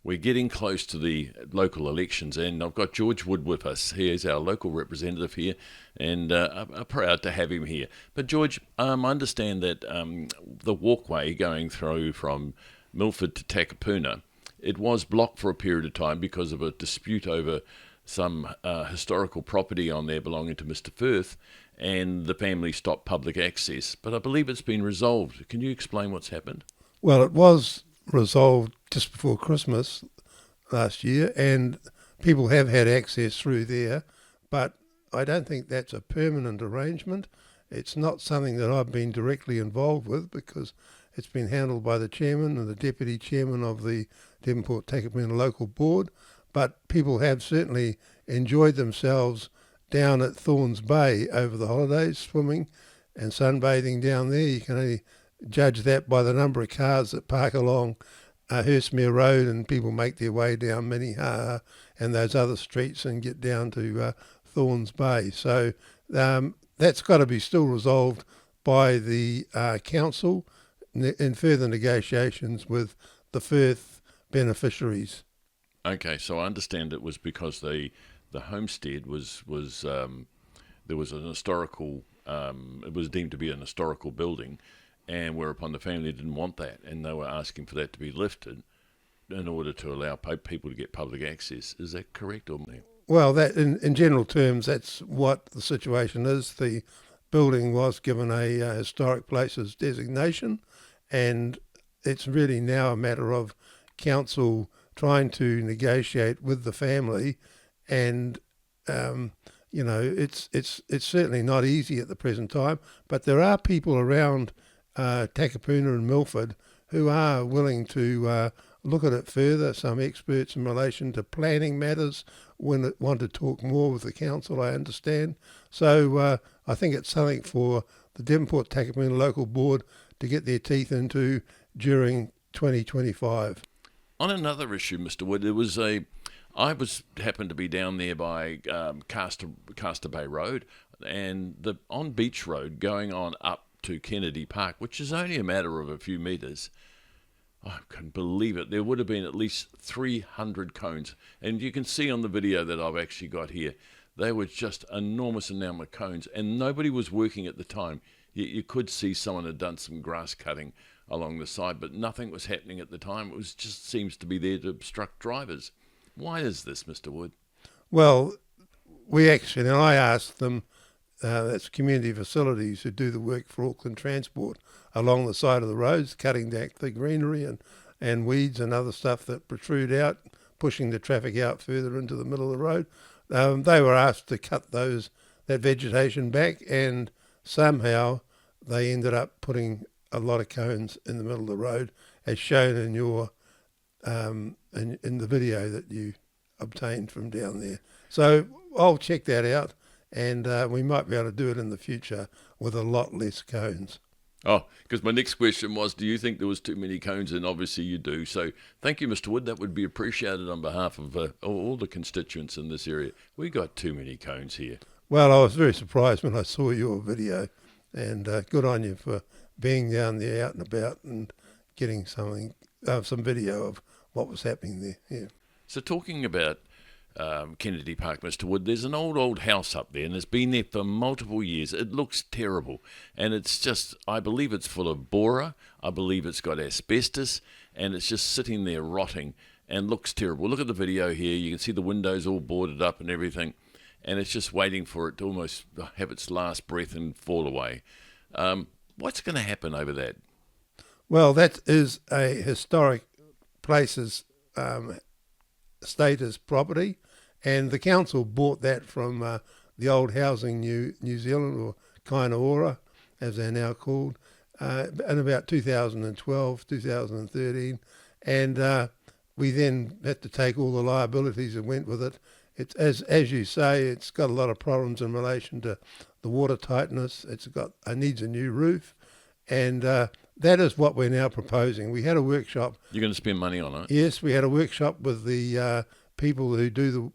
We're getting close to the local elections, and I've got George Wood with us. He is our local representative here, and I'm proud to have him here. But George, I understand that the walkway going through from Milford to Takapuna, it was blocked for a period of time because of a dispute over some historical property on there belonging to Mr. Firth, and the family stopped public access. But I believe it's been resolved. Can you explain what's happened? Well, it was resolved just before Christmas last year, and people have had access through there, but I don't think that's a permanent arrangement. It's not something that I've been directly involved with because it's been handled by the chairman and the deputy chairman of the Devonport Takapuna Local Board, but people have certainly enjoyed themselves down at Thorns Bay over the holidays, swimming and sunbathing down there. You can only judge that by the number of cars that park along Hurstmere Road, and people make their way down Minnehaha and those other streets and get down to Thorns Bay. So that's got to be still resolved by the council in further negotiations with the Firth beneficiaries. Okay, so I understand it was because the homestead was there was an historical it was deemed to be an historical building, and whereupon the family didn't want that, and they were asking for that to be lifted in order to allow people to get public access. Is that correct? Or Well, that in general terms, that's what the situation is. The building was given a historic places designation, and it's really now a matter of council trying to negotiate with the family, and it's certainly not easy at the present time. But there are people around Takapuna and Milford who are willing to look at it further. Some experts in relation to planning matters want to talk more with the council, I understand. So I think it's something for the Devonport Takapuna Local Board to get their teeth into during 2025. on another issue, Mr. Wood, I happened to be down there by Castor Bay Road, and on Beach Road going on up to Kennedy Park, which is only a matter of a few metres. I couldn't believe it. There would have been at least 300 cones. And you can see on the video that I've actually got here, they were just enormous amount of cones, and nobody was working at the time. You could see someone had done some grass cutting along the side, but nothing was happening at the time. It was just seems to be there to obstruct drivers. Why is this, Mr. Wood? Well, and I asked them, that's community facilities who do the work for Auckland Transport along the side of the roads, cutting back the greenery and weeds and other stuff that protrude out, pushing the traffic out further into the middle of the road. They were asked to cut that vegetation back, and somehow they ended up putting a lot of cones in the middle of the road, as shown in your in the video that you obtained from down there. So I'll check that out, and we might be able to do it in the future with a lot less cones. Oh, because my next question was, do you think there was too many cones? And obviously you do. So thank you, Mr. Wood. That would be appreciated on behalf of all the constituents in this area. We got too many cones here. Well, I was very surprised when I saw your video, and good on you for being down there out and about and getting some video of what was happening there. Yeah. So talking about Kennedy Park, Mr. Wood, there's an old house up there, and it's been there for multiple years. It looks terrible, and it's just, I believe it's full of borer, I believe it's got asbestos, and it's just sitting there rotting and looks terrible. Look at the video here. You can see the windows all boarded up and everything, and it's just waiting for it to almost have its last breath and fall away. What's going to happen over that? Well, that is a historic places status property, and the council bought that from the old Housing New Zealand, or Kainaora as they're now called, in about 2012, 2013, and we then had to take all the liabilities that went with it. It's as you say, it's got a lot of problems in relation to the water tightness. It needs a new roof, and that is what we're now proposing. We had a workshop. You're going to spend money on it? Yes, we had a workshop with the people who do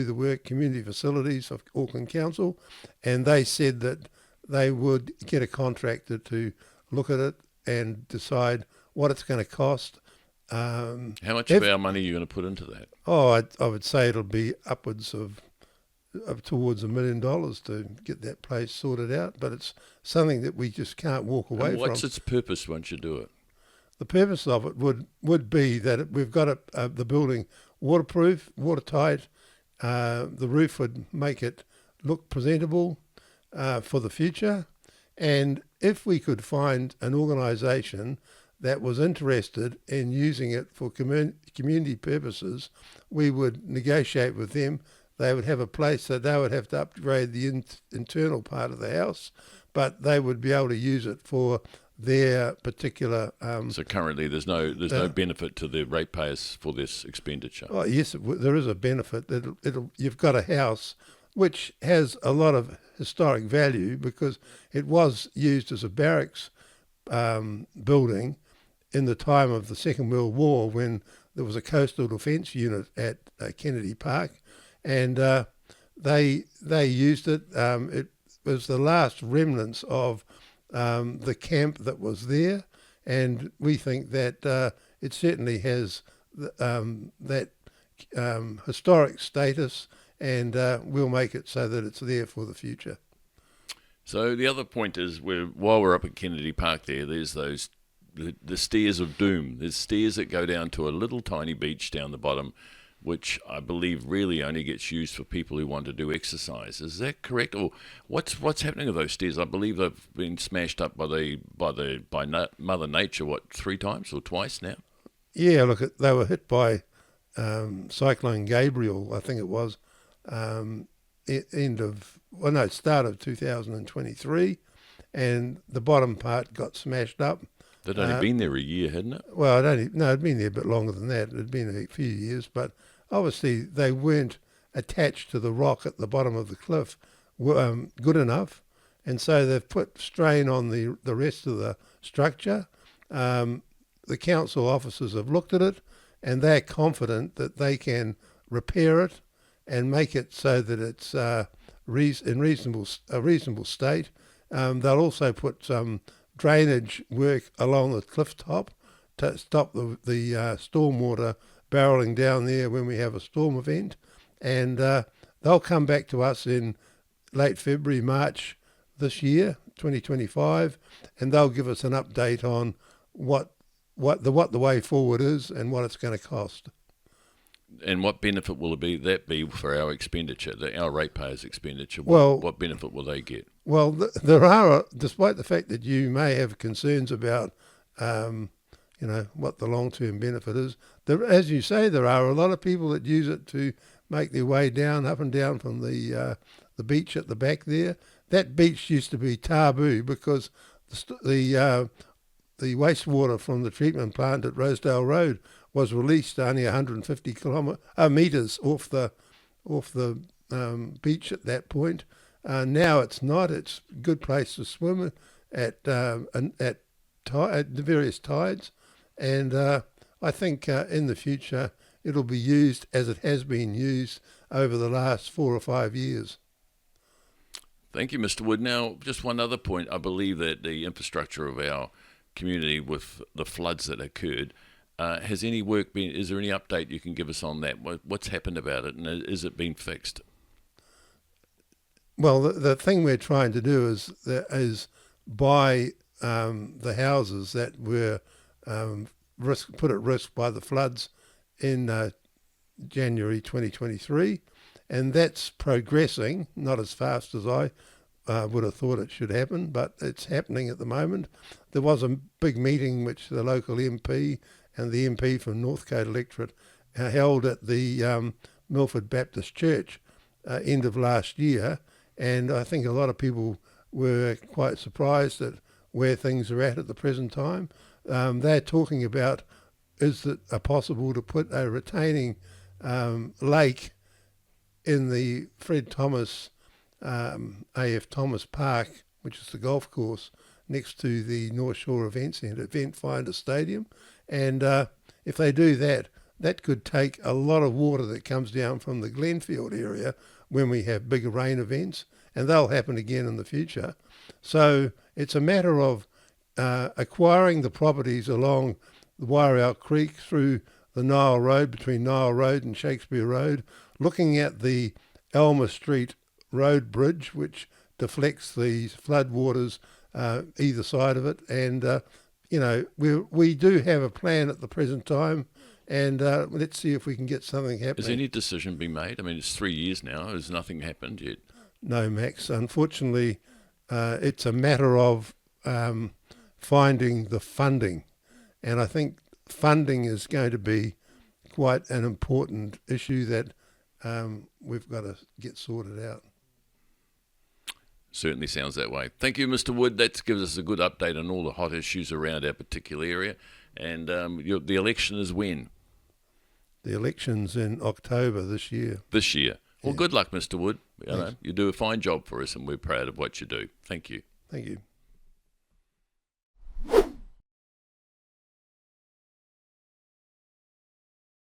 the work, community facilities of Auckland Council, and they said that they would get a contractor to look at it and decide what it's going to cost, How much of our money are you going to put into that? I would say it'll be upwards of towards $1 million to get that place sorted out, but it's something that we just can't walk away And what's from. its purpose once you do it? The purpose of it would be that we've got the building waterproof, watertight. The roof would make it look presentable for the future. And if we could find an organisation that was interested in using it for community purposes, we would negotiate with them. They would have a place that they would have to upgrade the internal part of the house, but they would be able to use it for their particular. So currently, there's no benefit to the ratepayers for this expenditure. Oh yes, there is a benefit. You've got a house which has a lot of historic value because it was used as a barracks building in the time of the Second World War when there was a coastal defence unit at Kennedy Park, and they used it. It was the last remnants of the camp that was there, and we think that it certainly has that historic status, and we'll make it so that it's there for the future. So the other point is, while we're up at Kennedy Park there's those the stairs of doom. There's stairs that go down to a little tiny beach down the bottom, which I believe really only gets used for people who want to do exercise. Is that correct? Or what's happening to those stairs? I believe they've been smashed up by Mother Nature, 3 times or twice now? Yeah, look, they were hit by Cyclone Gabriel, I think it was, start of 2023, and the bottom part got smashed up. They'd only been there a year, hadn't it? Well, it'd been there a bit longer than that. It'd been a few years, but obviously they weren't attached to the rock at the bottom of the cliff good enough, and so they've put strain on the rest of the structure. The council officers have looked at it, and they're confident that they can repair it and make it so that it's in a reasonable state. They'll also put some drainage work along the cliff top to stop the stormwater barrelling down there when we have a storm event, and they'll come back to us in late February, March this year, 2025, and they'll give us an update on what the way forward is and what it's going to cost. And what benefit will that be for our expenditure, our ratepayers' expenditure? What benefit will they get? Well, there are, despite the fact that you may have concerns about, what the long-term benefit is, as you say, there are a lot of people that use it to make their way up and down from the beach at the back there. That beach used to be taboo because the wastewater from the treatment plant at Rosedale Road was released only 150 metres off the beach at that point. Now it's not. It's a good place to swim at the various tides, and I think in the future it'll be used as it has been used over the last 4 or 5 years. Thank you, Mr. Wood. Now, just one other point. I believe that the infrastructure of our community with the floods that occurred, has any work been? Is there any update you can give us on that? What's happened about it, and is it been fixed? Well, the thing we're trying to do is buy the houses that were put at risk by the floods in January 2023, and that's progressing, not as fast as I would have thought it should happen, but it's happening at the moment. There was a big meeting which the local MP and the MP from Northcote electorate held at the Milford Baptist Church end of last year, and I think a lot of people were quite surprised at where things are at the present time. They're talking about, is it possible to put a retaining lake in the Fred Thomas, A.F. Thomas Park, which is the golf course, next to the North Shore Event Centre, Event Finder Stadium. And if they do that, that could take a lot of water that comes down from the Glenfield area when we have bigger rain events, and they'll happen again in the future. So it's a matter of acquiring the properties along the Wairoa Creek through the Nile Road, between Nile Road and Shakespeare Road, looking at the Elmer Street Road Bridge, which deflects the floodwaters either side of it. And, we do have a plan at the present time, and let's see if we can get something happening. Has any decision been made? I mean, it's 3 years now. Has nothing happened yet? No, Max. Unfortunately, it's a matter of finding the funding. And I think funding is going to be quite an important issue that we've got to get sorted out. Certainly sounds that way. Thank you, Mr. Wood. That gives us a good update on all the hot issues around our particular area. And the election is when? The election's in October this year. This year. Well, good luck, Mr. Wood. You do a fine job for us, and we're proud of what you do. Thank you. Thank you.